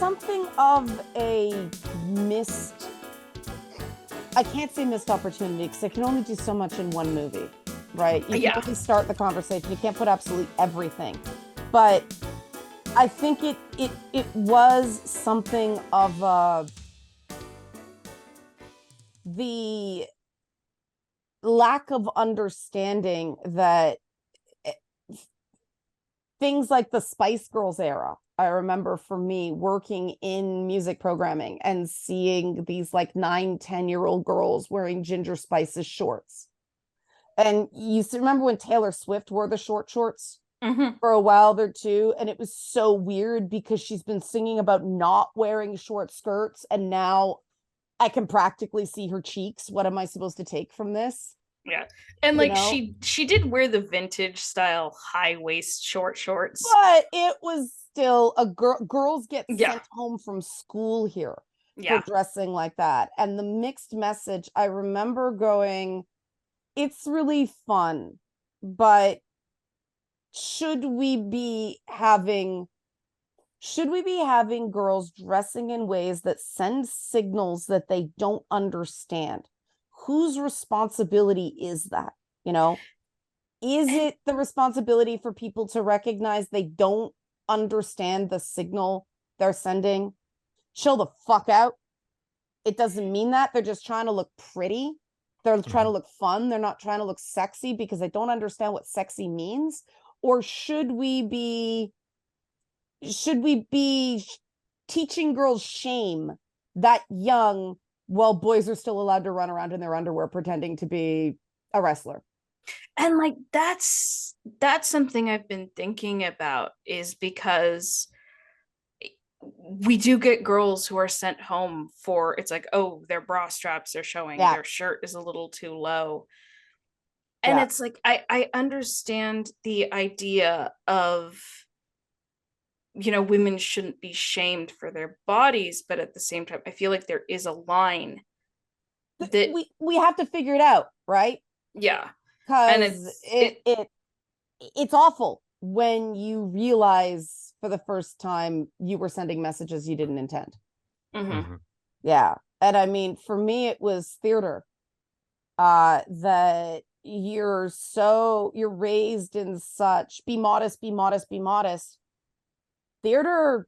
something of a missed, I can't say missed opportunity because I can only do so much in one movie, right? You can only start the conversation. You can't put absolutely everything. But I think it was something of the lack of understanding that things like the Spice Girls era. I remember for me working in music programming and seeing these like 9-10-year-old girls wearing Ginger Spice's shorts. And you remember when Taylor Swift wore the short shorts for a while there too? And it was so weird because she's been singing about not wearing short skirts. And now I can practically see her cheeks. What am I supposed to take from this? Yeah. And like she did wear the vintage style high waist short shorts. But it was still a girls get sent home from school here for dressing like that. And the mixed message, I remember going, it's really fun, but should we be having girls dressing in ways that send signals that they don't understand? Whose responsibility is that? Is it the responsibility for people to recognize they don't understand the signal they're sending? Chill the fuck out. It doesn't mean that. They're just trying to look pretty. They're trying to look fun. They're not trying to look sexy because they don't understand what sexy means. Or should we be teaching girls shame that young while boys are still allowed to run around in their underwear pretending to be a wrestler? And like that's something I've been thinking about, is because we do get girls who are sent home for, it's like, oh, their bra straps are showing, their shirt is a little too low. And it's like I understand the idea of, women shouldn't be shamed for their bodies, but at the same time I feel like there is a line that we have to figure it out, right? Because it's awful when you realize for the first time you were sending messages you didn't intend. Yeah. And I mean, for me, it was theater. That you're raised in such, be modest, be modest, be modest. Theater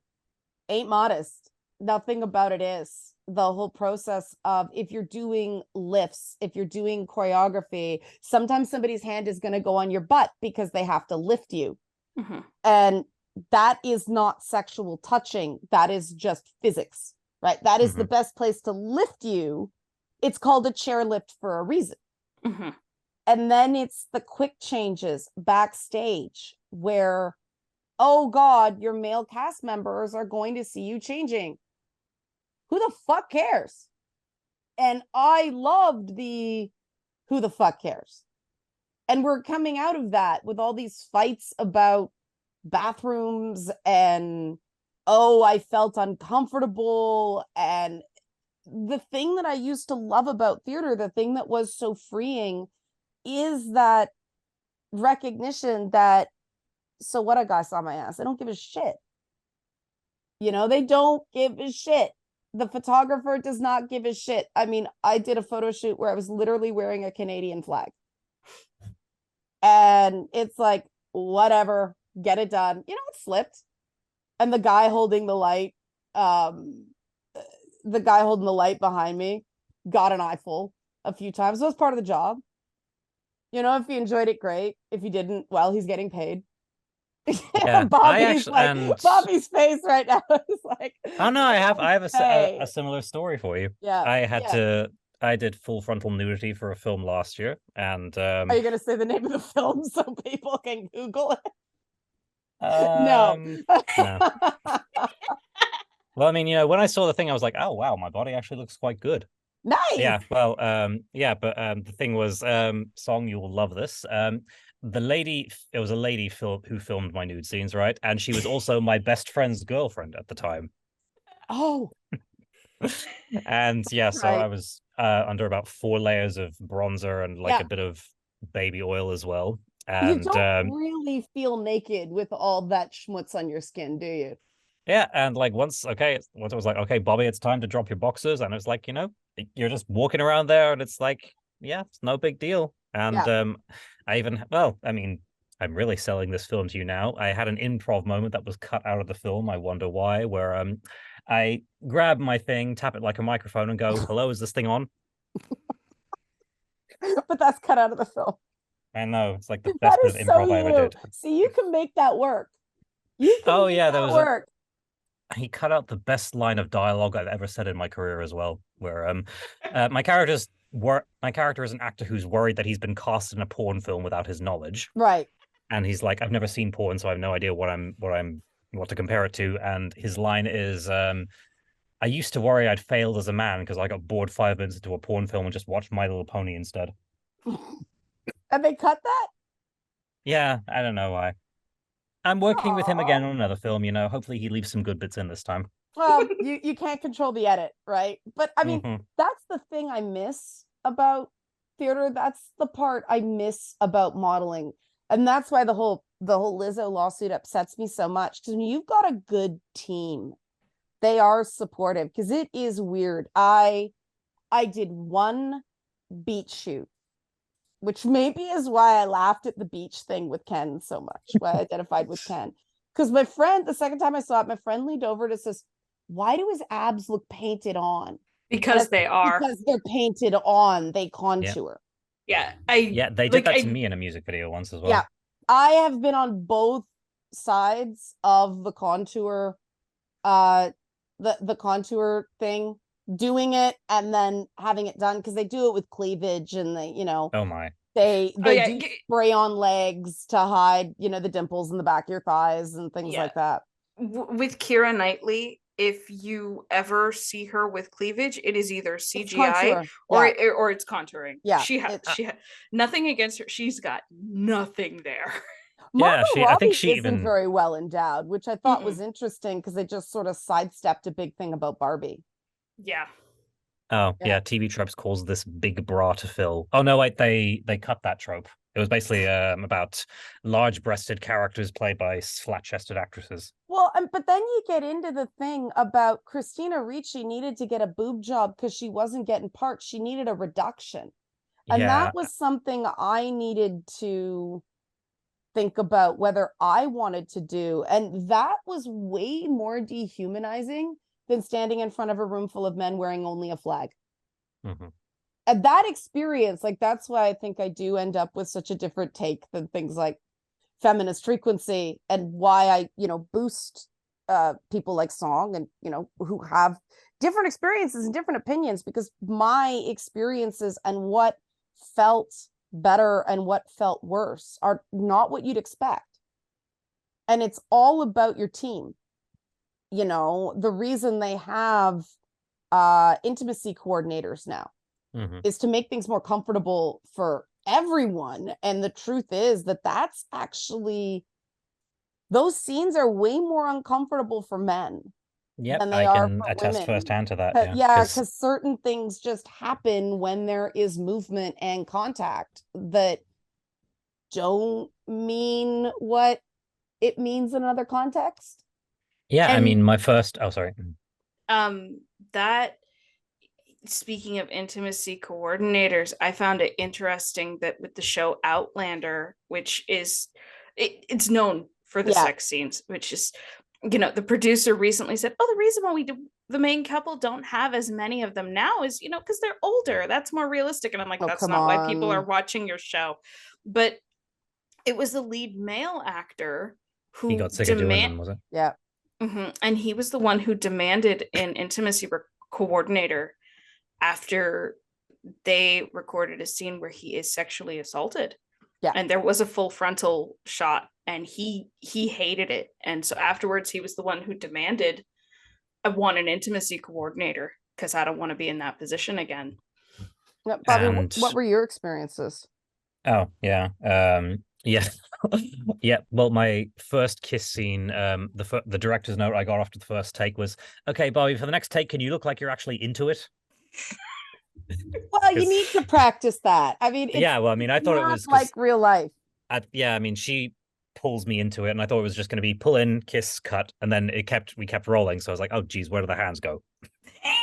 ain't modest. Nothing about it is. The whole process of, if you're doing lifts, if you're doing choreography, sometimes somebody's hand is going to go on your butt because they have to lift you. And that is not sexual touching. That is just physics, right? That is the best place to lift you. It's called a chairlift for a reason. And then it's the quick changes backstage where, oh God, your male cast members are going to see you changing. Who the fuck cares? And I loved the who the fuck cares. And we're coming out of that with all these fights about bathrooms and, oh, I felt uncomfortable. And the thing that I used to love about theater, the thing that was so freeing, is that recognition that, so what, a guy saw my ass, I don't give a shit. They don't give a shit. The photographer does not give a shit. I mean, I did a photo shoot where I was literally wearing a Canadian flag. And it's like, whatever, get it done. It slipped. And the guy holding the light behind me got an eyeful a few times. So it was part of the job. If you enjoyed it, great. If you didn't, well, he's getting paid. Yeah, Bobby's Bobby's face right now is like, oh no, I have a similar story for you. Yeah, I did full frontal nudity for a film last year, and are you gonna say the name of the film so people can Google it? No. Well, I mean, when I saw the thing, I was like, oh wow, my body actually looks quite good. Nice. Yeah, well, but the thing was, Song, you will love this. It was a lady who filmed my nude scenes, right? And she was also my best friend's girlfriend at the time. Oh. And yeah, so I was under about 4 layers of bronzer and like a bit of baby oil as well. And you don't really feel naked with all that schmutz on your skin, do you? Yeah, and like once it was like, okay, Bobby, it's time to drop your boxes, and it's like, you're just walking around there, and it's like, yeah, it's no big deal. And Yeah. I even well, I mean, I'm really selling this film to you now. I had an improv moment that was cut out of the film. I wonder why, where I grab my thing, tap it like a microphone, and go, "Hello, is this thing on?" But that's cut out of the film. I know it's like the That best bit is of so improv I ever you. did. See, you can make that work. You can Oh make yeah, that work. he cut out the best line of dialogue I've ever said in my career as well. Where my character is an actor who's worried that he's been cast in a porn film without his knowledge, Right. and he's like, I've never seen porn, so I have no idea what to compare it to. And his line is, I used to worry I'd failed as a man because I got bored 5 minutes into a porn film and just watched My Little Pony instead. And they cut that? Yeah, I don't know why. I'm working with him again Aw. on another film, hopefully he leaves some good bits in this time. Well, you can't control the edit, right? But I mean, Mhm. that's the thing I miss about theater. That's the part I miss about modeling. And that's why the whole Lizzo lawsuit upsets me so much. Because when you've got a good team, they are supportive. Because it is weird. I did one beach shoot, which maybe is why I laughed at the beach thing with Ken so much, why I identified with Ken. Because my friend, the second time I saw it, my friend leaned over and says, why do his abs look painted on? Because they are. Because they're painted on, they Yeah. contour. Yeah, Yeah, they did that to me in a music video once as well. Yeah. I have been on both sides of the contour, the contour thing, doing it and then having it done, because they do it with cleavage and they, Oh my. they yeah. do spray on legs to hide, the dimples in the back of your thighs and things Yeah. like that. With Keira Knightley, if you ever see her with cleavage, it is either CGI or it's contouring. Yeah, she nothing against her. She's got nothing there. Margot I think Robbie she isn't even very well endowed, which I thought was interesting because they just sort of sidestepped a big thing about Barbie. Yeah. Oh yeah, TV tropes calls this big bra to fill. Oh no, wait, they cut that trope. It was basically about large-breasted characters played by flat-chested actresses. Well, but then you get into the thing about Christina Ricci needed to get a boob job because she wasn't getting parts. She needed a reduction. And Yeah, that was something I needed to think about whether I wanted to do. And that was way more dehumanizing than standing in front of a room full of men wearing only a flag. mm-hmm. And that experience, like, that's why I think I do end up with such a different take than things like feminist frequency, and why I, boost people like Song and, who have different experiences and different opinions, because my experiences and what felt better and what felt worse are not what you'd expect. And it's all about your team. The reason they have intimacy coordinators now is to make things more comfortable for everyone. And the truth is that that's actually, those scenes are way more uncomfortable for men than they I are can for attest women. firsthand to that. Yeah, because certain things just happen when there is movement and contact that don't mean what it means in another context. Yeah, I mean, my first. Oh, sorry. That, speaking of intimacy coordinators, I found it interesting that with the show Outlander, which is it's known for the sex scenes, which is, the producer recently said, oh, the reason why the main couple don't have as many of them now is, because they're older. That's more realistic. And I'm like, that's not why people are watching your show. But it was the lead male actor who he got sick of doing them, was it? Yeah. And he was the one who demanded an intimacy coordinator after they recorded a scene where he is sexually assaulted. Yeah. And there was a full frontal shot, and he hated it. And so afterwards he was the one who demanded, I want an intimacy coordinator because I don't want to be in that position again. Bobby, what were your experiences? Oh, yeah. Yeah. Yeah. Well, my first kiss scene, the director's note I got after the first take was, okay, Bobby, for the next take, can you look like you're actually into it? Well, you need to practice that. I mean, I thought it was like real life. Yeah, I mean, pulls me into it, and I thought it was just going to be pull in, kiss, cut, and then we kept rolling. So I was like, oh geez, where do the hands go?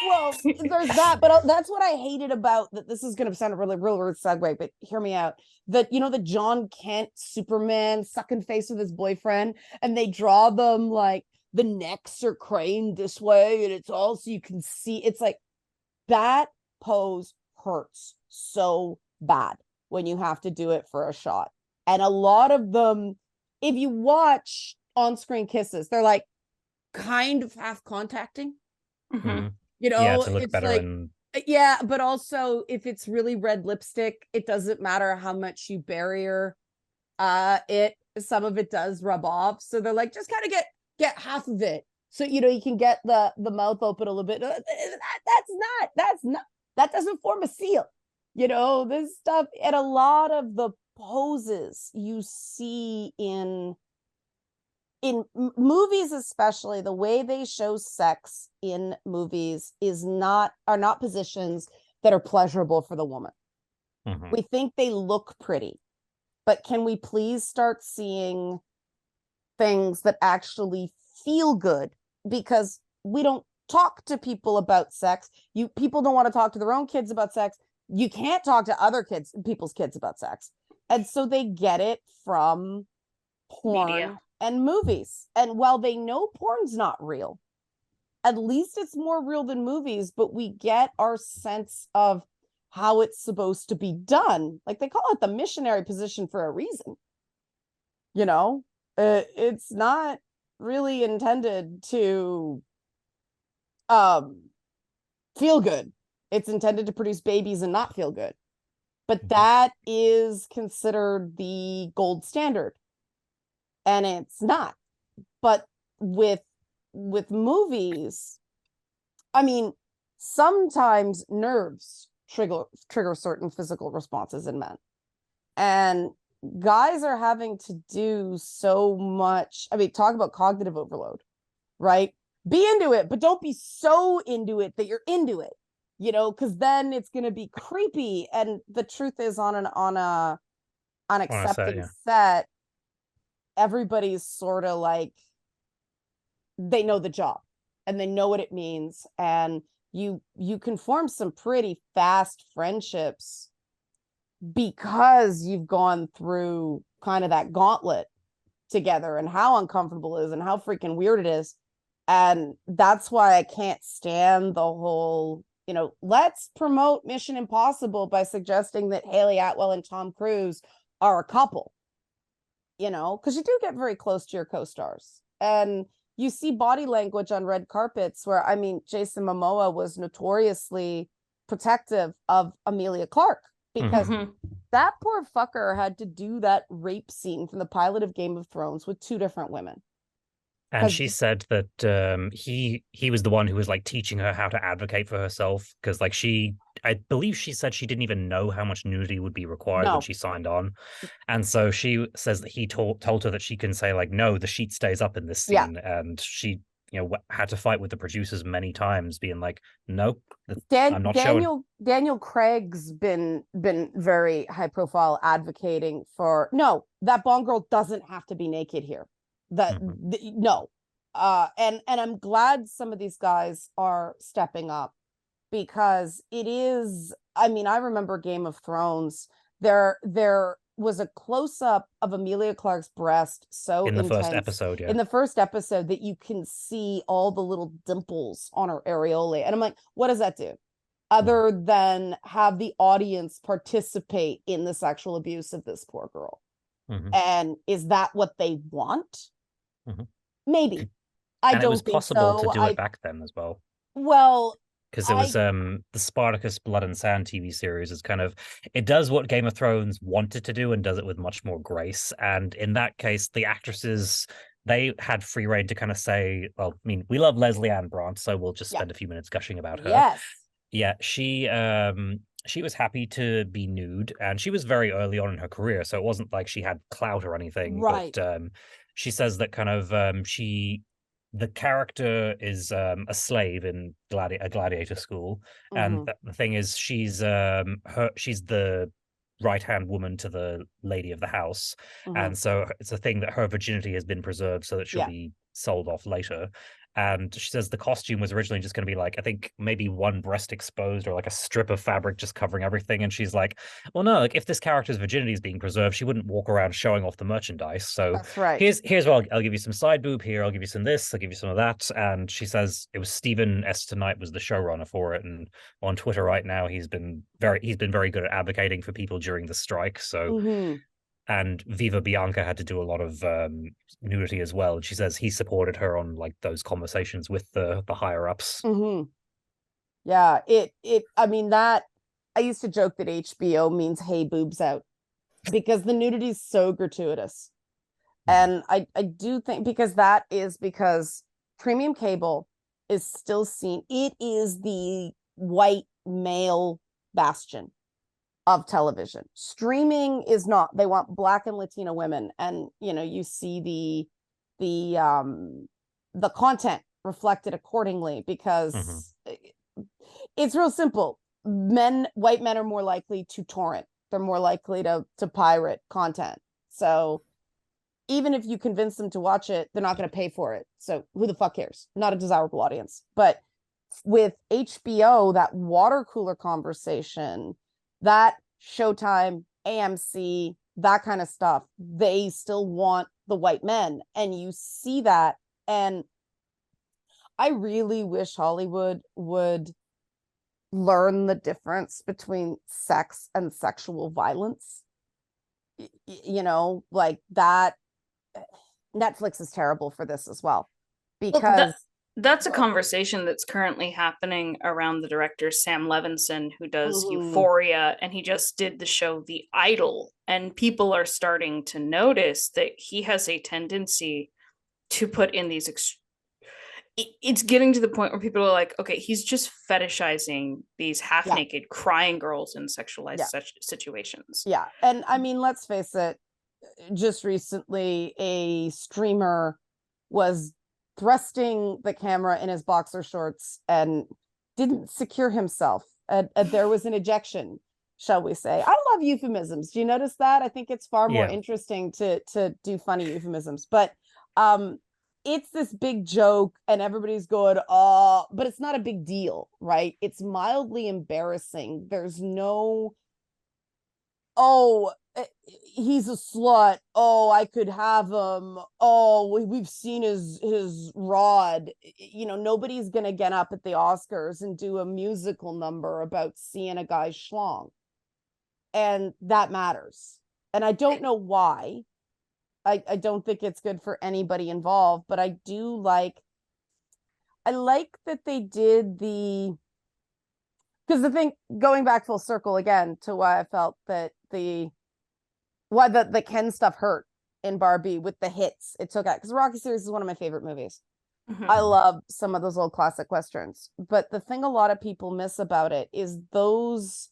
Well, there's that, but that's what I hated about that. This is going to sound a really, real weird segue, but hear me out. That the John Kent Superman sucking face with his boyfriend, and they draw them like the necks are craned this way, and it's all so you can see. It's like that pose hurts so bad when you have to do it for a shot. And a lot of them, if you watch on-screen kisses, they're like kind of half contacting. Mm-hmm. Yeah, to look It's better. like, And yeah, but also if it's really red lipstick, it doesn't matter how much you barrier some of it does rub off. So they're like, just kind of get half of it. So you can get the mouth open a little bit. That doesn't form a seal. This stuff, and a lot of the poses you see in movies, especially the way they show sex in movies are not positions that are pleasurable for the woman. We think they look pretty, but can we please start seeing things that actually feel good? Because we don't talk to people about sex. People don't want to talk to their own kids about sex. You can't talk to other people's kids about sex. And so they get it from porn Media and movies. And while they know porn's not real, at least it's more real than movies, but we get our sense of how it's supposed to be done. Like they call it the missionary position for a reason. It's not really intended to feel good. It's intended to produce babies and not feel good. But that is considered the gold standard. And it's not. But with movies, I mean, sometimes nerves trigger certain physical responses in men. And guys are having to do so much. I mean, talk about cognitive overload, right? Be into it, but don't be so into it that you're into it, because then it's going to be creepy. And the truth is, on a accepting set, everybody's sort of like, they know the job and they know what it means. And you can form some pretty fast friendships because you've gone through kind of that gauntlet together, and how uncomfortable it is and how freaking weird it is. And that's why I can't stand the whole, let's promote Mission Impossible by suggesting that Haley Atwell and Tom Cruise are a couple, because you do get very close to your co-stars. And you see body language on red carpets where, I mean, Jason Momoa was notoriously protective of Emilia Clarke, because that poor fucker had to do that rape scene from the pilot of Game of Thrones with 2 different women. And she said that he was the one who was like teaching her how to advocate for herself, because like I believe she said she didn't even know how much nudity would be required when she signed on. And so she says that he told her that she can say like, no, the sheet stays up in this scene. And she had to fight with the producers many times being like, nope, I'm not showing. Daniel Craig's been very high profile advocating for, no, that Bond girl doesn't have to be naked here. No. And I'm glad some of these guys are stepping up, because it is, I mean, I remember Game of Thrones. There was a close-up of Emilia Clarke's breast so in the intense first episode, in the first episode, that you can see all the little dimples on her areola. And I'm like, what does that do? Other than have the audience participate in the sexual abuse of this poor girl. And is that what they want? Maybe. I don't think so. And it was possible to do it back then as well. Well, because it was the Spartacus Blood and Sand TV series is kind of, it does what Game of Thrones wanted to do and does it with much more grace. And in that case, the actresses, they had free reign to kind of say, well, I mean, we love Leslie Ann Brandt, so we'll just spend a few minutes gushing about her. Yes. Yeah, she was happy to be nude, and she was very early on in her career, so it wasn't like she had clout or anything. Right. But she says that kind of the character is a slave in a gladiator school, and the thing is she's the right-hand woman to the lady of the house. And so it's a thing that her virginity has been preserved so that she'll be sold off later. And she says the costume was originally just going to be like, I think maybe one breast exposed or like a strip of fabric just covering everything. And she's like, well, no, like if this character's virginity is being preserved, she wouldn't walk around showing off the merchandise. So That's right. here's what I'll give you some side boob here. I'll give you some this. I'll give you some of that. And she says it was Stephen S. Tonight was the showrunner for it. And on Twitter right now, he's been very good at advocating for people during the strike. So and Viva Bianca had to do a lot of nudity as well. She says he supported her on like those conversations with the higher ups. Yeah, I mean, that I used to joke that HBO means hey boobs out, because the nudity is so gratuitous. And I do think because premium cable is still seen, it is the white male bastion of television. Streaming is not. They want Black and Latina women, and you see the content reflected accordingly, because it's real simple. White men are more likely to torrent. They're more likely to pirate content. So even if you convince them to watch it, they're not going to pay for it. So who the fuck cares? Not a desirable audience. But with HBO, that water cooler conversation, that Showtime, AMC, that kind of stuff, they still want the white men. And you see that. And I really wish Hollywood would learn the difference between sex and sexual violence. Like that. Netflix is terrible for this as well, because that's a conversation that's currently happening around the director Sam Levinson, who does Euphoria, and he just did the show The Idol, and people are starting to notice that he has a tendency to put in these it's getting to the point where people are like, okay, he's just fetishizing these half-naked crying girls in sexualized situations. Yeah. And I mean, let's face it, just recently a streamer was thrusting the camera in his boxer shorts and didn't secure himself. There was an ejection, shall we say. I love euphemisms. Do you notice that? I think it's far more interesting to do funny euphemisms. But it's this big joke and everybody's going, oh, but it's not a big deal, right? It's mildly embarrassing. There's no, oh, he's a slut. Oh, I could have him. Oh, we've seen his rod. Nobody's going to get up at the Oscars and do a musical number about seeing a guy's schlong. And that matters. And I don't know why. I don't think it's good for anybody involved, but I like that they did because the thing, going back full circle again to why I felt that the Ken stuff hurt in Barbie with the hits it took out, because the Rocky series is one of my favorite movies. I love some of those old classic Westerns, but the thing a lot of people miss about it is those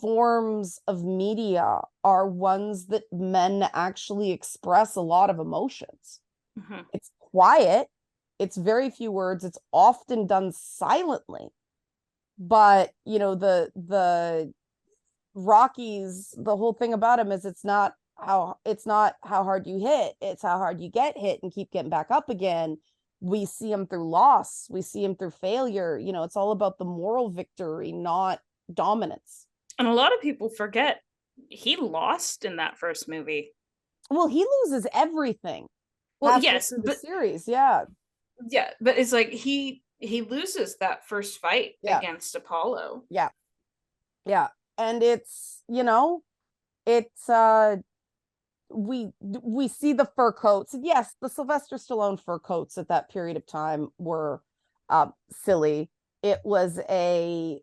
forms of media are ones that men actually express a lot of emotions. It's quiet, it's very few words, it's often done silently, but the Rockies, the whole thing about him is it's not how hard you hit, it's how hard you get hit and keep getting back up again. We see him through loss, we see him through failure. It's all about the moral victory, not dominance. And a lot of people forget he lost in that first movie. Well, he loses everything. Well, yes, but series, yeah, but it's like he loses that first fight against Apollo. Yeah, and it's we see the fur coats. Yes, the Sylvester Stallone fur coats at that period of time were silly. It was an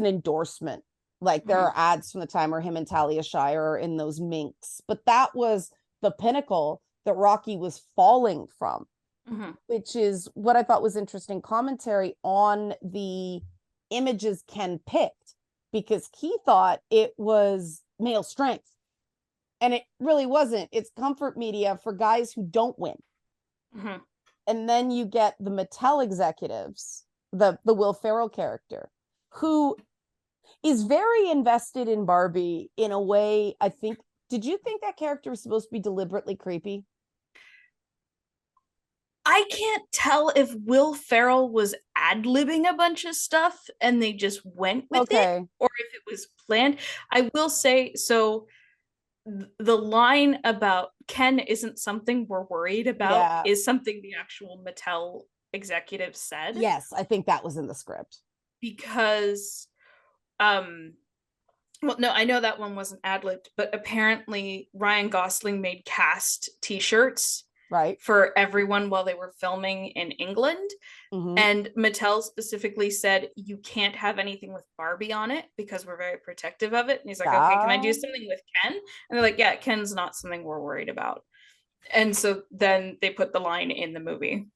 endorsement. Like there are ads from the time where him and Talia Shire are in those minks, but that was the pinnacle that Rocky was falling from, which is what I thought was interesting commentary on the images Ken picked, because he thought it was male strength, and it really wasn't. It's comfort media for guys who don't win. And then you get the Mattel executives, the Will Ferrell character, who is very invested in Barbie in a way. I think, did you think that character was supposed to be deliberately creepy? I can't tell if Will Ferrell was ad-libbing a bunch of stuff and they just went with it, Okay. or if it was planned. I will say, so the line about Ken isn't something we're worried about Yeah. is something the actual Mattel executive said. Yes, I think that was in the script. Because well, no, I know that one wasn't ad-libbed, but apparently Ryan Gosling made cast t-shirts Right. for everyone while they were filming in England. Mhm. And Mattel specifically said, you can't have anything with Barbie on it because we're very protective of it. And he's like, okay, can I do something with Ken? And they're like, yeah, Ken's not something we're worried about. And so then they put the line in the movie.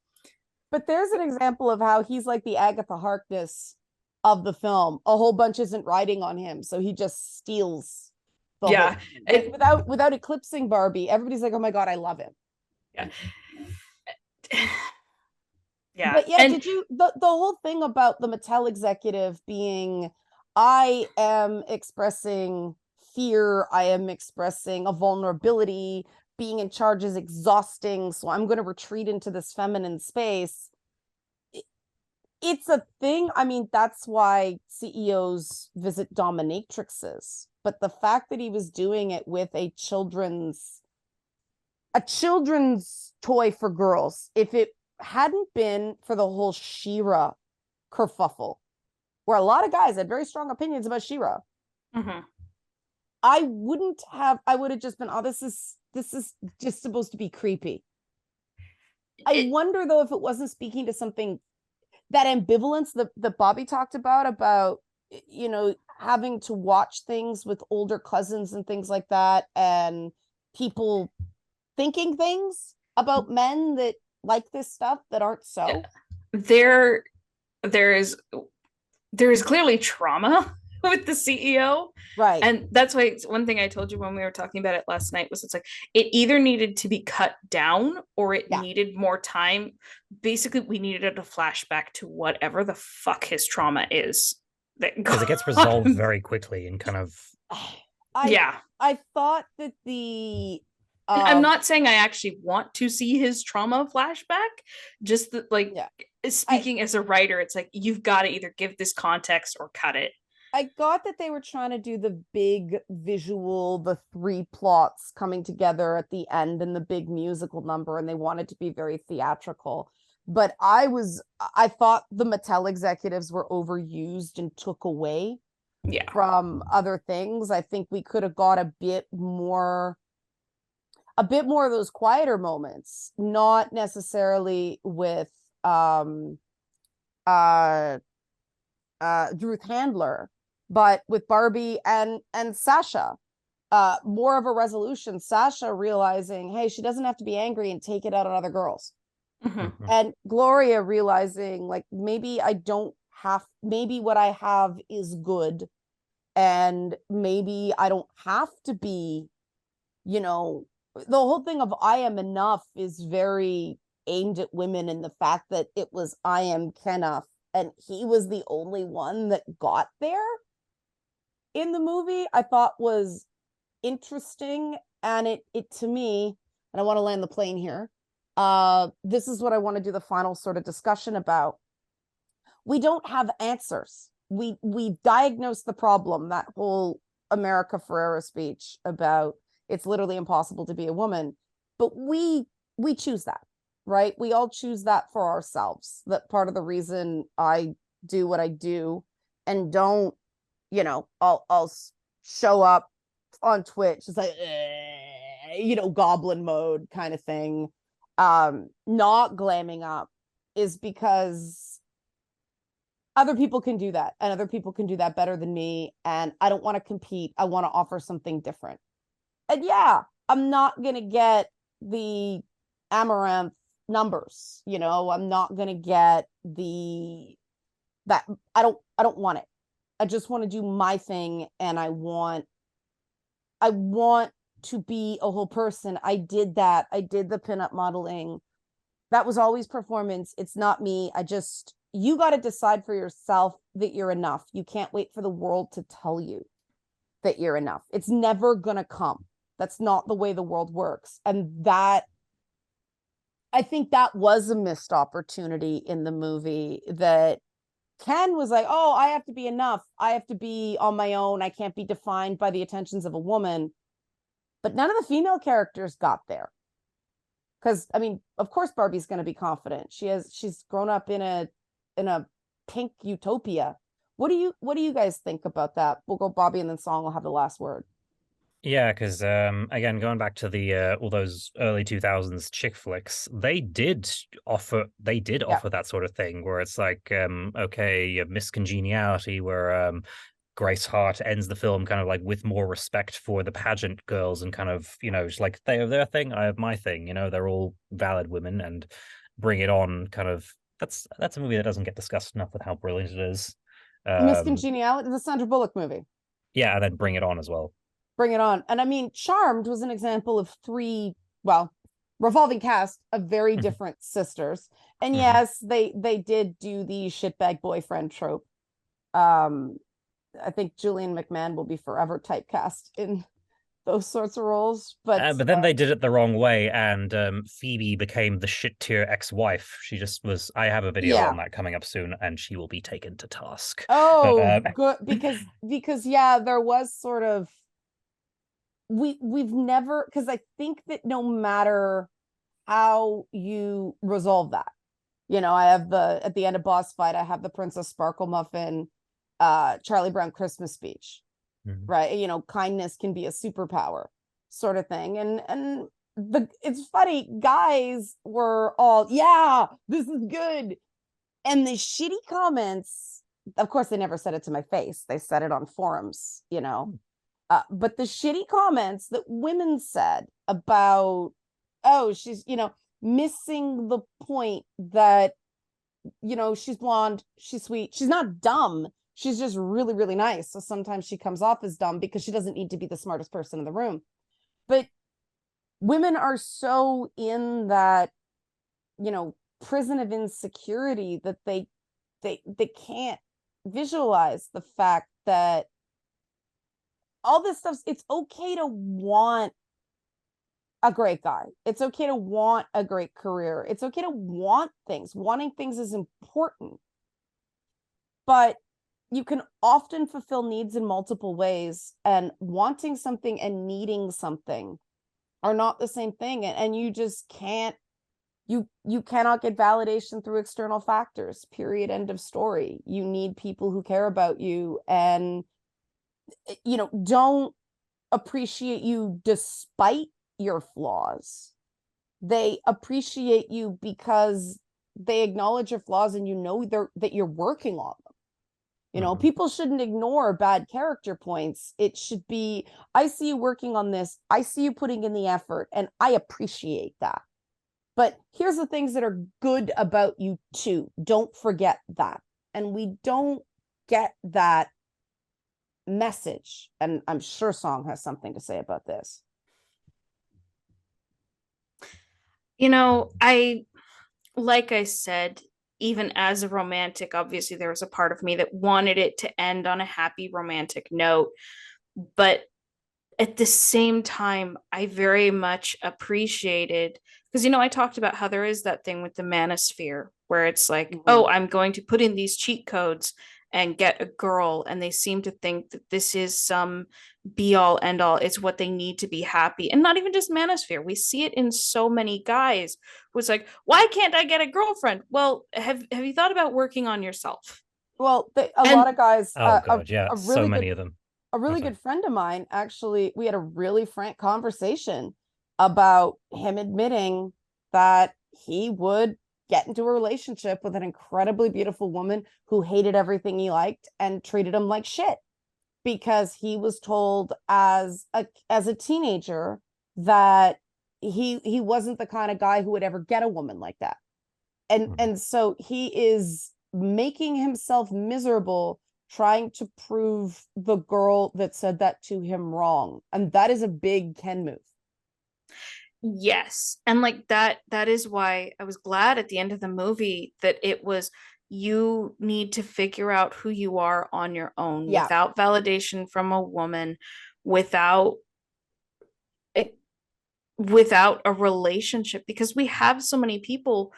But there's an example of how he's like the Agatha Harkness of the film. A whole bunch isn't riding on him, so he just steals the Yeah. whole without eclipsing Barbie. Everybody's like, oh my God, I love him. Yeah. Yeah. But yeah, and did you the whole thing about the Mattel executive being, I am expressing fear, I am expressing a vulnerability, being in charge is exhausting, so I'm going to retreat into this feminine space. It's a thing. I mean, that's why CEOs visit dominatrixes. But the fact that he was doing it with a children's toy for girls, if it hadn't been for the whole She-Ra kerfuffle, where a lot of guys had very strong opinions about She-Ra, I would have just been, oh, this is just supposed to be creepy. I wonder though if it wasn't speaking to something, that ambivalence that Bobby talked about, you know, having to watch things with older cousins and things like that, and people thinking things about men that like this stuff that aren't so. There is clearly trauma with the CEO. Right. And that's why one thing I told you when we were talking about it last night was, it's like, it either needed to be cut down or it needed more time. Basically, we needed a flashback to whatever the fuck his trauma is. Because it gets resolved very quickly and kind of. I thought that I'm not saying I actually want to see his trauma flashback, just that, like, speaking as a writer, it's like, you've got to either give this context or cut it. I got that they were trying to do the big visual, the three plots coming together at the end and the big musical number, and they wanted to be very theatrical. But I thought the Mattel executives were overused and took away from other things. I think we could have got a bit more of those quieter moments, not necessarily with Ruth Handler, but with Barbie and Sasha. More of a resolution. Sasha realizing, hey, she doesn't have to be angry and take it out on other girls. And Gloria realizing, like, maybe what I have is good, and maybe I don't have to be, you know, the whole thing of I am enough is very aimed at women, in the fact that it was I am Kenough, and he was the only one that got there in the movie. I thought was interesting, and it to me, and I want to land the plane here, this is what I want to do the final sort of discussion about. We don't have answers. We diagnosed the problem, that whole America Ferrera speech about it's literally impossible to be a woman, but we choose that, right? We all choose that for ourselves. That part of the reason I do what I do and don't, you know, I'll show up on Twitch, it's like, you know, goblin mode kind of thing, not glamming up, is because other people can do that, and other people can do that better than me, and I don't want to compete. I want to offer something different. And yeah, I'm not gonna get the Amaranth numbers, you know, I'm not gonna get that I don't want it. I just want to do my thing, and I want to be a whole person. I did that. I did the pinup modeling. That was always performance. It's not me. I just you got to decide for yourself that you're enough. You can't wait for the world to tell you that you're enough. It's never gonna come. That's not the way the world works. And that, I think that was a missed opportunity in the movie, that Ken was like, oh, I have to be enough. I have to be on my own. I can't be defined by the attentions of a woman. But none of the female characters got there. Because, I mean, of course Barbie's going to be confident. She's grown up in a pink utopia. What do you guys think about that? We'll go Bobby and then Song will have the last word. Yeah, because again, going back to the all those early 2000s chick flicks, they did Yeah. offer that sort of thing where it's like okay, Miss Congeniality, where Grace Hart ends the film kind of like with more respect for the pageant girls, and kind of, just like they have their thing, I have my thing, they're all valid women, and Bring It On kind of, that's a movie that doesn't get discussed enough with how brilliant it is. Miss Congeniality, the Sandra Bullock movie. Yeah, and then Bring It On as well. Bring It On. And I mean, Charmed was an example of three, well, revolving cast of very different sisters. And yes, they did do the shitbag boyfriend trope. I think Julian McMahon will be forever typecast in those sorts of roles. But then they did it the wrong way, and Phoebe became the shit tier ex-wife. She just was. I have a video on that coming up soon, and she will be taken to task. Oh, good, because yeah, there was sort of, we've never, because I think that no matter how you resolve that, I have at the end of Boss Fight, I have the Princess Sparkle Muffin, Charlie Brown Christmas speech, right? Kindness can be a superpower, sort of thing. And it's funny, guys were all, yeah, this is good. And the shitty comments, of course, they never said it to my face. They said it on forums, but the shitty comments that women said about, oh, she's, missing the point that, she's blonde, she's sweet, she's not dumb. She's just really, really nice. So sometimes she comes off as dumb because she doesn't need to be the smartest person in the room. But women are so in that, prison of insecurity that they can't visualize the fact that all this stuff, it's okay to want a great guy. It's okay to want a great career. It's okay to want things. Wanting things is important. But you can often fulfill needs in multiple ways, and wanting something and needing something are not the same thing. And you just can't, you cannot get validation through external factors, period, end of story. You need people who care about you and, don't appreciate you despite your flaws. They appreciate you because they acknowledge your flaws, and that you're working on them. People shouldn't ignore bad character points. It should be, I see you working on this, I see you putting in the effort, and I appreciate that. But here's the things that are good about you too. Don't forget that. And we don't get that message. And I'm sure Song has something to say about this. Like I said, even as a romantic, obviously there was a part of me that wanted it to end on a happy romantic note. But at the same time, I very much appreciated, because, I talked about how there is that thing with the manosphere where it's like, oh, I'm going to put in these cheat codes and get a girl. And they seem to think that this is some be all end all. It's what they need to be happy. And not even just manosphere. We see it in so many guys who it's like, why can't I get a girlfriend? Well, have you thought about working on yourself? Well, a lot of guys, oh god, yeah, so many of them. A really good friend of mine, actually, we had a really frank conversation about him admitting that he would get into a relationship with an incredibly beautiful woman who hated everything he liked and treated him like shit, because he was told as a teenager that he wasn't the kind of guy who would ever get a woman like that. And so he is making himself miserable trying to prove the girl that said that to him wrong. And that is a big Ken move. Yes. And like that is why I was glad at the end of the movie that it was you need to figure out who you are on your own Yeah. without validation from a woman, without without a relationship, because we have so many people,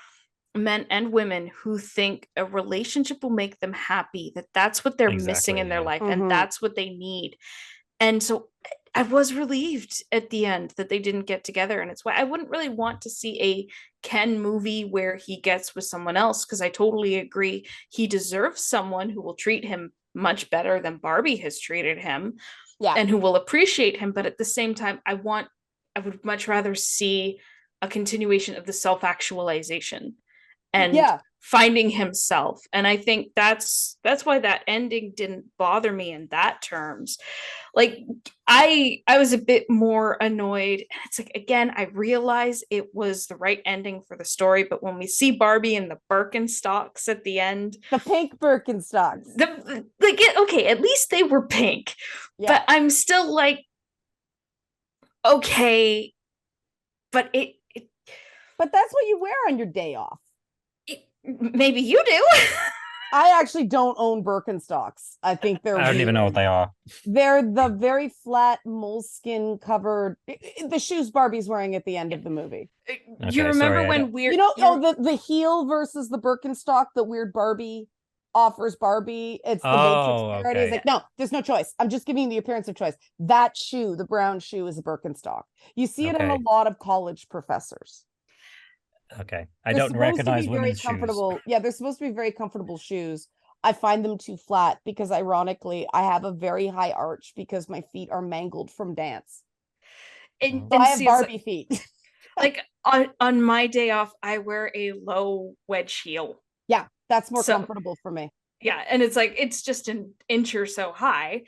men and women, who think a relationship will make them happy, that that's what they're missing Exactly, in their yeah. life, Mhm. and that's what they need. And so I was relieved at the end that they didn't get together. And it's why I wouldn't really want to see a Ken movie where he gets with someone else, because I totally agree he deserves someone who will treat him much better than Barbie has treated him, Yeah. and who will appreciate him. But at the same time, I would much rather see a continuation of the self-actualization and Yeah. finding himself. And I think that's why that ending didn't bother me in that terms. Like, I was a bit more annoyed, and it's like, again, I realize it was the right ending for the story, but when we see Barbie in the Birkenstocks at the end, The pink Birkenstocks. okay, at least they were pink. Yeah. But I'm still like, okay, but But that's what you wear on your day off. maybe you do. I actually don't own Birkenstocks. I think they're I don't even know what weird. they are. They're the very flat moleskin covered the shoes Barbie's wearing at the end of the movie. You remember when weird, You know, the heel versus the Birkenstock, the weird Barbie offers Barbie. It's the Matrix Oh, parody. It's okay. like, no, there's no choice. I'm just giving you the appearance of choice. That shoe, the brown shoe, is a Birkenstock. You see it on a Okay. lot of college professors. Okay. I They're don't supposed to recognize be very women's shoes. comfortable. Yeah, they're supposed to be very comfortable shoes. I find them too flat because, ironically, I have a very high arch because my feet are mangled from dance. and, So and I have see, it's Barbie feet. like on my day off, I wear a low wedge heel. Yeah, that's more So- comfortable for me. Yeah, and it's like, it's just an inch or so high.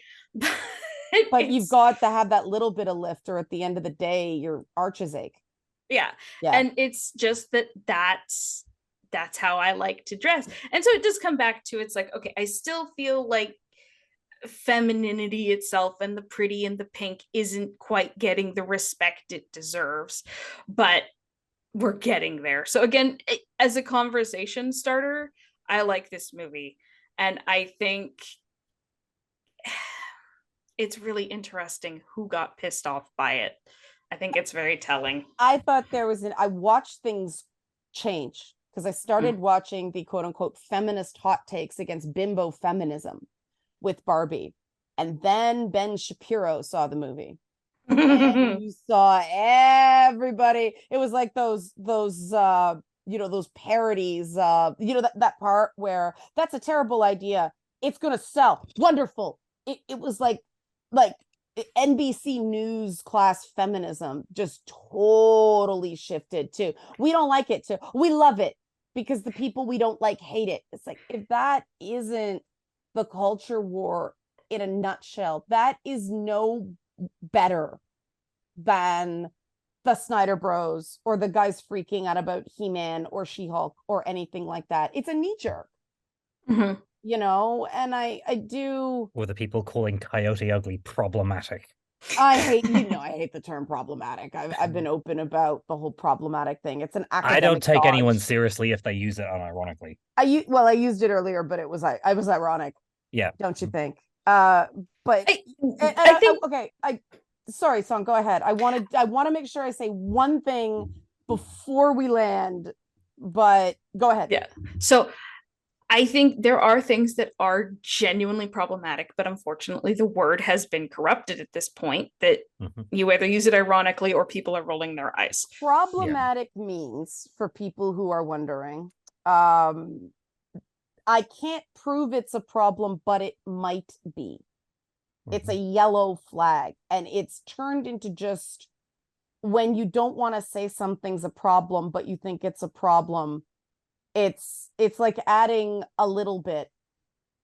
But you've got to have that little bit of lift, or at the end of the day, your arches ache. Yeah. Yeah. And it's just that's how I like to dress. And so it does come back to, it's like, okay, I still feel like femininity itself and the pretty and the pink isn't quite getting the respect it deserves, but we're getting there. So again, as a conversation starter, I like this movie, and I think it's really interesting who got pissed off by it. I think it's very telling. I thought I watched things change because I started watching the quote unquote feminist hot takes against bimbo feminism with Barbie. And then Ben Shapiro saw the movie. And you saw everybody. It was like those those parodies, that part where that's a terrible idea. It's gonna sell. Wonderful. It was like NBC News class feminism just totally shifted to, we don't like it, to we love it because the people we don't like hate it. It's like, if that isn't the culture war in a nutshell, that is no better than the Snyder Bros or the guys freaking out about He-Man or She-Hulk or anything like that. It's a knee jerk. Mm-hmm. And I do. Or the people calling Coyote Ugly problematic. I hate the term problematic. I've been open about the whole problematic thing. It's an academic I don't take dodge. anyone seriously if they use it unironically. I used it earlier, but I was ironic. Yeah. Don't you think? But I think sorry, Song, go ahead. I want to make sure I say one thing before we land, but go ahead. Yeah. So I think there are things that are genuinely problematic, but unfortunately the word has been corrupted at this point that you either use it ironically or people are rolling their eyes. Problematic means, for people who are wondering, I can't prove it's a problem, but it might be. It's a yellow flag, and it's turned into just when you don't want to say something's a problem, but you think it's a problem. It's like adding a little bit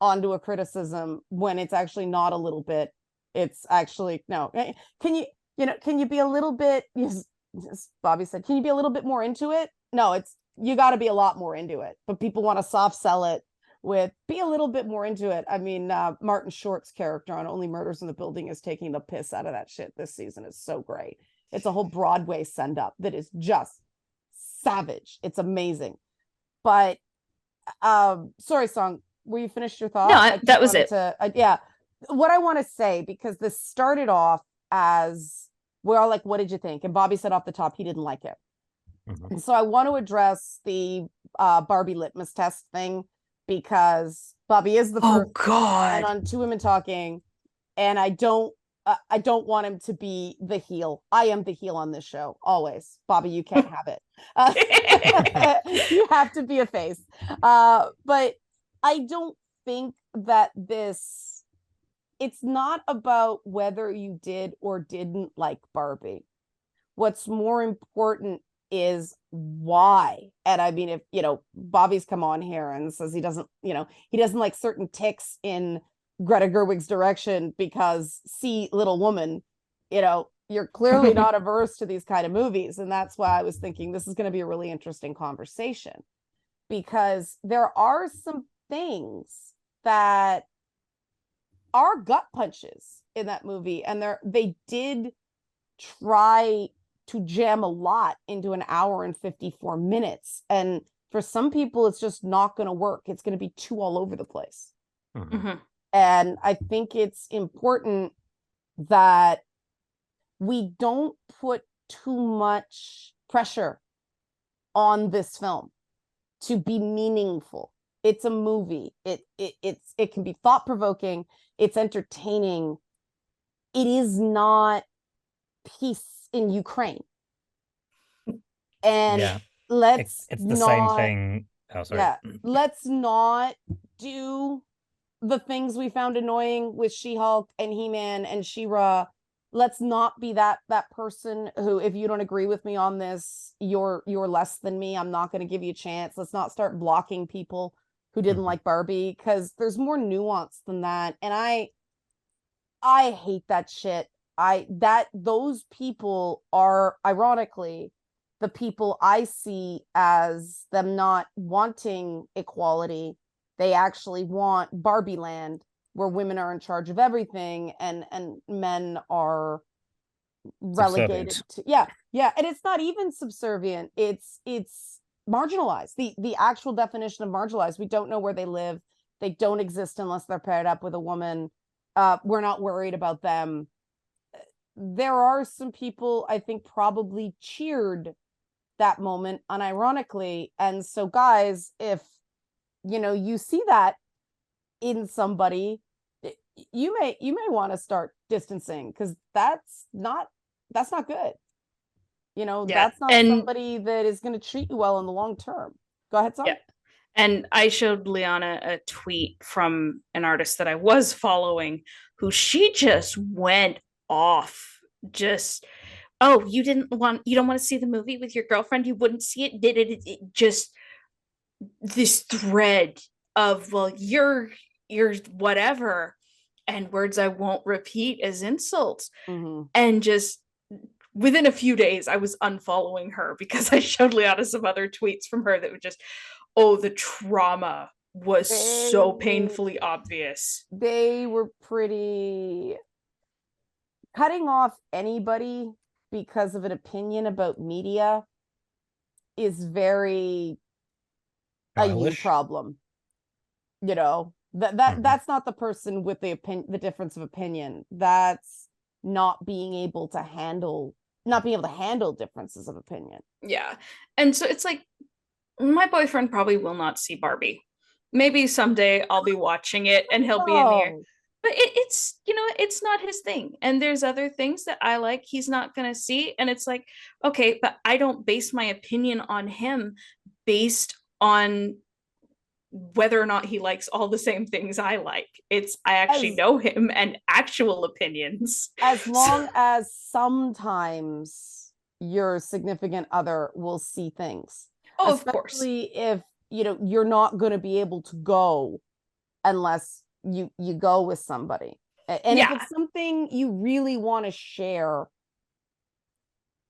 onto a criticism when it's actually not a little bit. It's actually no. Can you be a little bit? Yes, Bobby said, can you be a little bit more into it? No, you got to be a lot more into it. But people want to soft sell it with be a little bit more into it. I mean, Martin Short's character on Only Murders in the Building is taking the piss out of that shit this season. It's so great. It's a whole Broadway send up that is just savage. It's amazing. But sorry, Song, were you finished your thought? No, that was it. Yeah, what I want to say, because this started off as, we're all like, what did you think? And Bobby said off the top he didn't like it. And so I want to address the Barbie litmus test thing, because Bobby is the first and on Two Women Talking, and I don't want him to be the heel. I am the heel on this show always. Bobby, you can't have it. You have to be a face. But I don't think that it's not about whether you did or didn't like Barbie. What's more important is why. And I mean, if Bobby's come on here and says he doesn't like certain ticks in Greta Gerwig's direction because, see, Little Woman, you're clearly not averse to these kind of movies. And that's why I was thinking this is going to be a really interesting conversation, because there are some things that are gut punches in that movie, and they did try to jam a lot into an hour and 54 minutes. And for some people, it's just not going to work. It's going to be too all over the place. And I think it's important that we don't put too much pressure on this film to be meaningful. It's a movie. It can be thought-provoking. It's entertaining. It is not peace in Ukraine. And it's the same thing. Oh, sorry. Yeah, let's not do the things we found annoying with She-Hulk and He-Man and She-Ra. Let's not be that person who, if you don't agree with me on this, you're less than me. I'm not going to give you a chance. Let's not start blocking people who didn't like Barbie, because there's more nuance than that. And I hate that shit. Those people are ironically the people I see as them not wanting equality. They actually want Barbie land, where women are in charge of everything and men are relegated to, yeah. And it's not even subservient. It's marginalized. The actual definition of marginalized. We don't know where they live. They don't exist unless they're paired up with a woman. We're not worried about them. There are some people I think probably cheered that moment unironically. And so guys, if you see that in somebody, you may want to start distancing, because that's not good. That's not somebody that is going to treat you well in the long term. Go ahead, Sam. Yeah. And I showed Liana a tweet from an artist that I was following, who she just went off. Just, oh, you don't want to see the movie with your girlfriend? You wouldn't see it? Did it just this thread of, well, you're whatever, and words I won't repeat as insults. And just within a few days, I was unfollowing her because I showed Liana some other tweets from her that were just, oh, the trauma was so painfully obvious. They were pretty cutting off anybody because of an opinion about media is very a you problem. That's not the person with the difference of opinion. That's not being able to handle differences of opinion. Yeah. And so it's like, my boyfriend probably will not see Barbie. Maybe someday I'll be watching it and he'll be in here. But it's not his thing. And there's other things that I like he's not going to see. And it's like, okay, but I don't base my opinion on him based on whether or not he likes all the same things I like. I actually know him and actual opinions. As long as sometimes your significant other will see things. Oh, of course. Especially if, you're not going to be able to go unless you go with somebody. And if it's something you really want to share,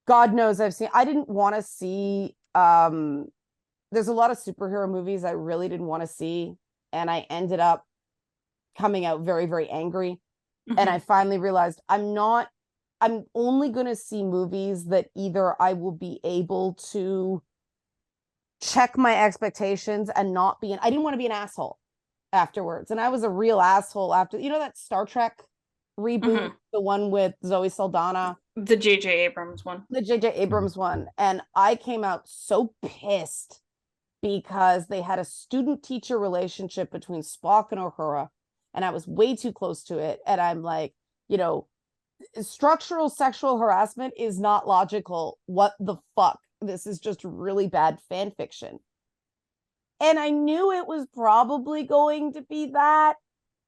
God knows I didn't want to see, there's a lot of superhero movies I really didn't want to see, and I ended up coming out very, very angry. And I finally realized I'm only going to see movies that either I will be able to check my expectations and not be I didn't want to be an asshole afterwards. And I was a real asshole after, that Star Trek reboot, the one with Zoe Saldana, the J.J. Abrams one. The J.J. Abrams one. And I came out so pissed because they had a student-teacher relationship between Spock and Uhura, and I was way too close to it. And I'm like, structural sexual harassment is not logical. What the fuck? This is just really bad fan fiction. And I knew it was probably going to be that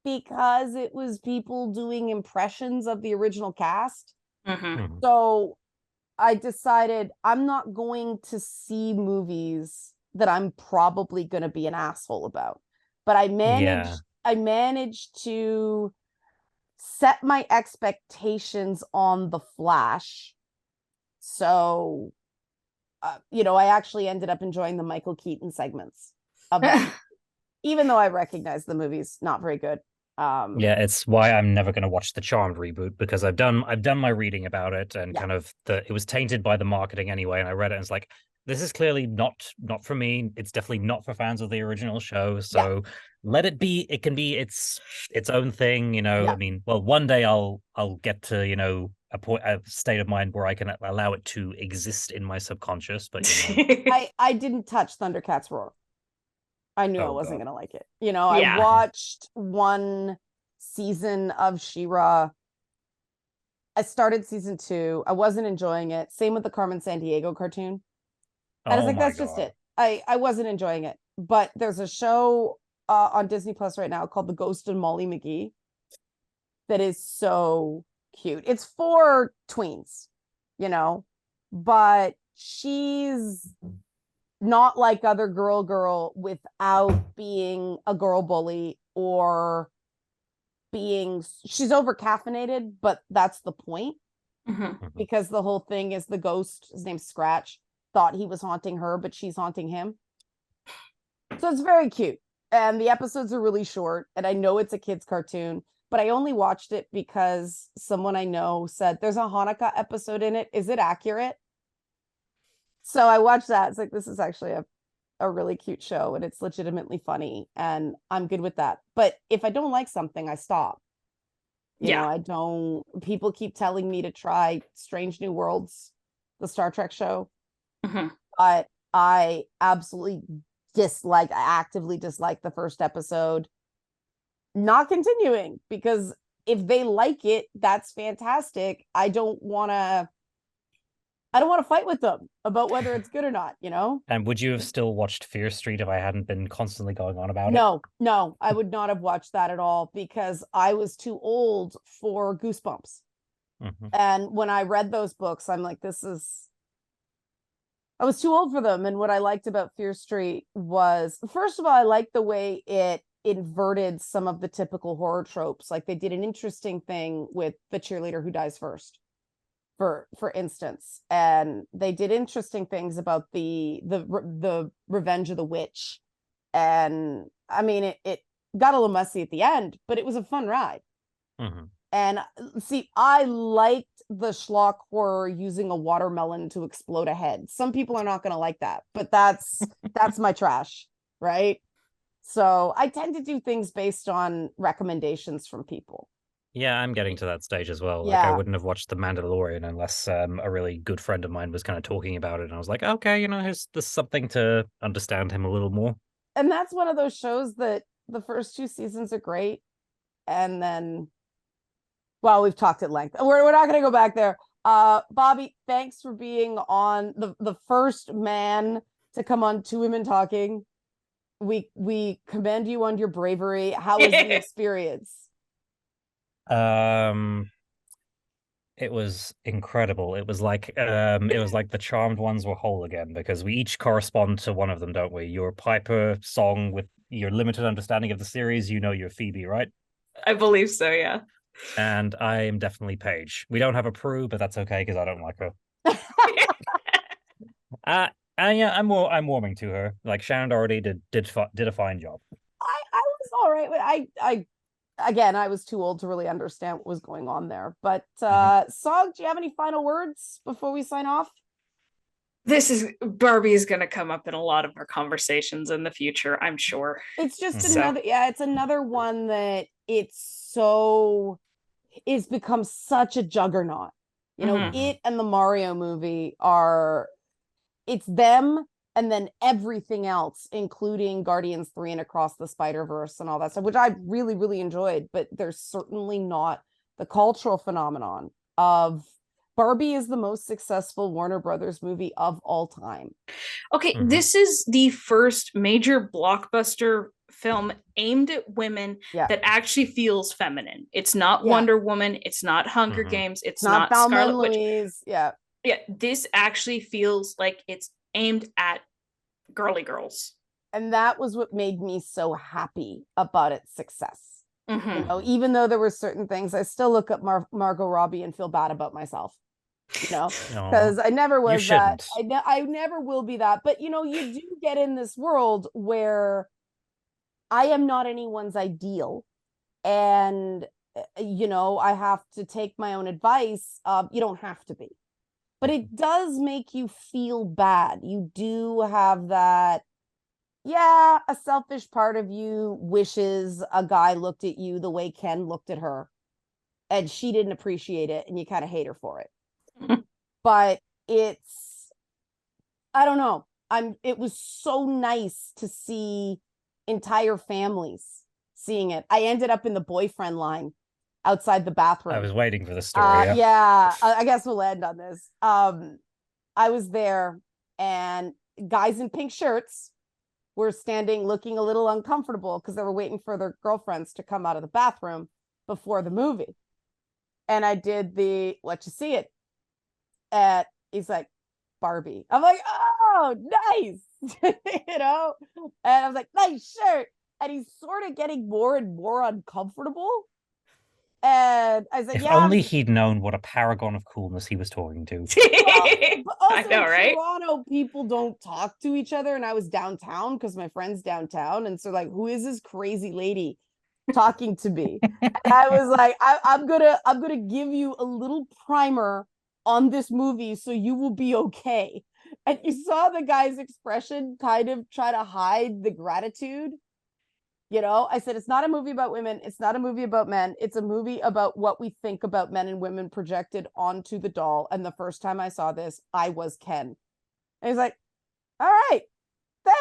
because it was people doing impressions of the original cast. So I decided I'm not going to see movies that I'm probably going to be an asshole about. But I managed to set my expectations on The Flash. So, I actually ended up enjoying the Michael Keaton segments of that, even though I recognize the movie's not very good. Yeah, it's why I'm never going to watch the Charmed reboot, because I've done my reading about it, and kind of it was tainted by the marketing anyway, and I read it and it's like, this is clearly not for me. It's definitely not for fans of the original show. So let it be. It can be its own thing. I mean, well, one day I'll get to a state of mind where I can allow it to exist in my subconscious. But I didn't touch Thundercats Roar. I knew I wasn't going to like it. I watched one season of She-Ra. I started season 2. I wasn't enjoying it. Same with the Carmen Sandiego cartoon. And I was like, that's just it. I wasn't enjoying it. But there's a show on Disney Plus right now called The Ghost of Molly McGee that is so cute. It's for tweens, but she's not like other girl without being a girl bully or she's over caffeinated, but that's the point. Because the whole thing is the ghost, his name's Scratch, thought he was haunting her, but she's haunting him. So it's very cute. And the episodes are really short. And I know it's a kid's cartoon, but I only watched it because someone I know said there's a Hanukkah episode in it. Is it accurate? So I watched that. It's like, this is actually a really cute show and it's legitimately funny and I'm good with that. But if I don't like something, I stop. I don't, people keep telling me to try Strange New Worlds, the Star Trek show. But I absolutely actively dislike the first episode. Not continuing, because if they like it, that's fantastic. I don't want to fight with them about whether it's good or not, And would you have still watched Fear Street if I hadn't been constantly going on about it? No, I would not have watched that at all because I was too old for Goosebumps. And when I read those books, I'm like, I was too old for them. And what I liked about Fear Street was, first of all, I liked the way it inverted some of the typical horror tropes. Like they did an interesting thing with the cheerleader who dies first, for instance, and they did interesting things about the Revenge of the Witch. And I mean, it got a little messy at the end, but it was a fun ride. And see, I liked the schlock horror using a watermelon to explode a head. Some people are not going to like that, but that's my trash, right? So I tend to do things based on recommendations from people. Yeah, I'm getting to that stage as well. Like I wouldn't have watched The Mandalorian unless a really good friend of mine was kind of talking about it, and I was like, okay, there's something to understand him a little more. And that's one of those shows that the first 2 seasons are great, and then, well, we've talked at length. We're not going to go back there. Bobby, thanks for being on the first man to come on Two Women Talking. We commend you on your bravery. How was the experience? It was incredible. It was like the Charmed ones were whole again, because we each correspond to one of them, don't we? Your Piper song with your limited understanding of the series, you're Phoebe, right? I believe so, yeah. And I am definitely Paige. We don't have a Prue, but that's okay because I don't like her. Yeah, I'm warming to her. Like Shannon already did a fine job. I was all right. I again, I was too old to really understand what was going on there. But Sog, do you have any final words before we sign off? Barbie is going to come up in a lot of our conversations in the future, I'm sure. It's just So- it's another one that it's become such a juggernaut. You know, Mhm. it and the Mario movie it's them and then everything else, including Guardians 3 and Across the Spider-Verse and all that stuff, which I really, really enjoyed, but there's certainly not the cultural phenomenon of Barbie is the most successful Warner Brothers movie of all time. Okay, Mhm. this is the first major blockbuster film aimed at women Yeah. that actually feels feminine. It's not Yeah. Wonder Woman, it's not Hunger Mhm. Games, it's Not not Thelma and Scarlet Witch. Louise. Yeah. Yeah, this actually feels like it's aimed at girly girls. And that was what made me so happy about its success. Mhm. You know, even though there were certain things, I still look at Margot Robbie and feel bad about myself. You know, Aw. because I never You was that. shouldn't. I never will be that. But you know, you do get in this world where I am not anyone's ideal, and you know, I have to take my own advice. You don't have to be, but it does make you feel bad. You do have that. Yeah, a selfish part of you wishes a guy looked at you the way Ken looked at her, and she didn't appreciate it, and you kind of hate her for it. But I don't know. It was so nice to see entire families seeing it. I ended up in the boyfriend line outside the bathroom. I was waiting for the story. Yeah, I guess we'll end on this. I was there, and guys in pink shirts were standing looking a little uncomfortable because they were waiting for their girlfriends to come out of the bathroom before the movie. And I did the what you see it at, he's like, Barbie. I'm like, oh, nice. You know? And I was like, nice shirt. And he's sort of getting more and more uncomfortable. And I said, If yeah. only he'd known what a paragon of coolness he was talking to. But also I know, in right? Toronto, people don't talk to each other. And I was downtown because my friend's downtown. And so, like, who is this crazy lady talking to me? And I was like, I'm gonna give you a little primer on this movie so you will be okay. And you saw the guy's expression kind of try to hide the gratitude. You know, I said, it's not a movie about women. It's not a movie about men. It's a movie about what we think about men and women projected onto the doll. And the first time I saw this, I was Ken. And he's like, all right,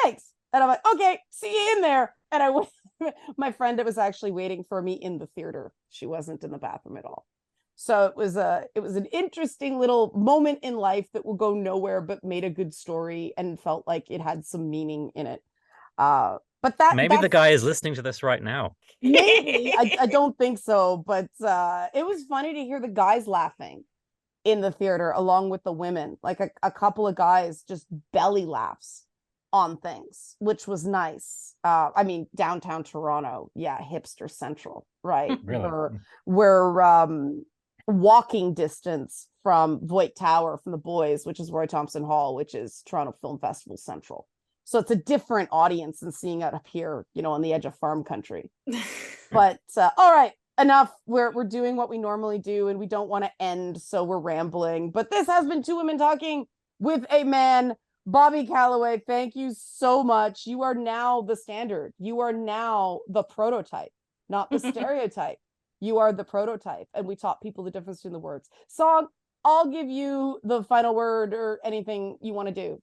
thanks. And I'm like, okay, see you in there. And I went, my friend that was actually waiting for me in the theater. She wasn't in the bathroom at all. So it was an interesting little moment in life that will go nowhere, but made a good story and felt like it had some meaning in it. But Maybe the guy is listening to this right now. maybe I don't think so, but it was funny to hear the guys laughing in the theater along with the women, like a couple of guys just belly laughs on things, which was nice. I mean, downtown Toronto, yeah, hipster central, right? Really? We're walking distance from Voight Tower from the Boys, which is Roy Thompson Hall, which is Toronto Film Festival Central. So it's a different audience than seeing it up here, you know, on the edge of farm country. But all right, enough. We're doing what we normally do, and we don't want to end, so we're rambling. But this has been Two Women Talking with a Man. Bobby Calloway, thank you so much. You are now the standard. You are now the prototype, not the stereotype. You are the prototype, and we taught people the difference between the words. Song, I'll give you the final word or anything you want to do.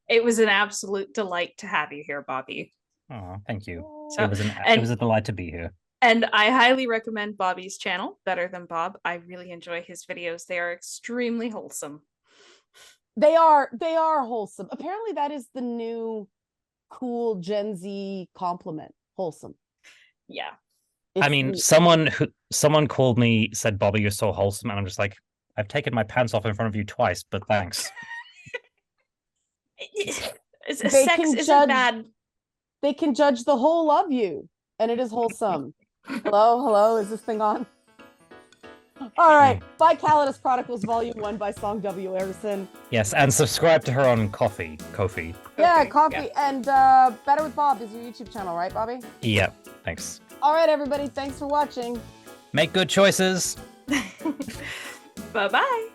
It was an absolute delight to have you here, Bobby. Oh, thank you. So, It was a delight to be here. And I highly recommend Bobby's channel, Better Than Bob. I really enjoy his videos. They are extremely wholesome. They are wholesome. Apparently that is the new cool Gen Z compliment. Wholesome. Yeah. I mean, someone called me, said, Bobby, you're so wholesome. And I'm just like, I've taken my pants off in front of you twice, but thanks. Sex isn't bad. They can judge the whole of you, and it is wholesome. Hello, is this thing on? All right, by Calidus Chronicles Volume 1 by Song W. Harrison. Yes, and subscribe to her on Ko-fi. Yeah, Coffee. Yeah. And Better with Bob is your YouTube channel, right, Bobby? Yep, thanks. All right, everybody, thanks for watching. Make good choices. Bye-bye.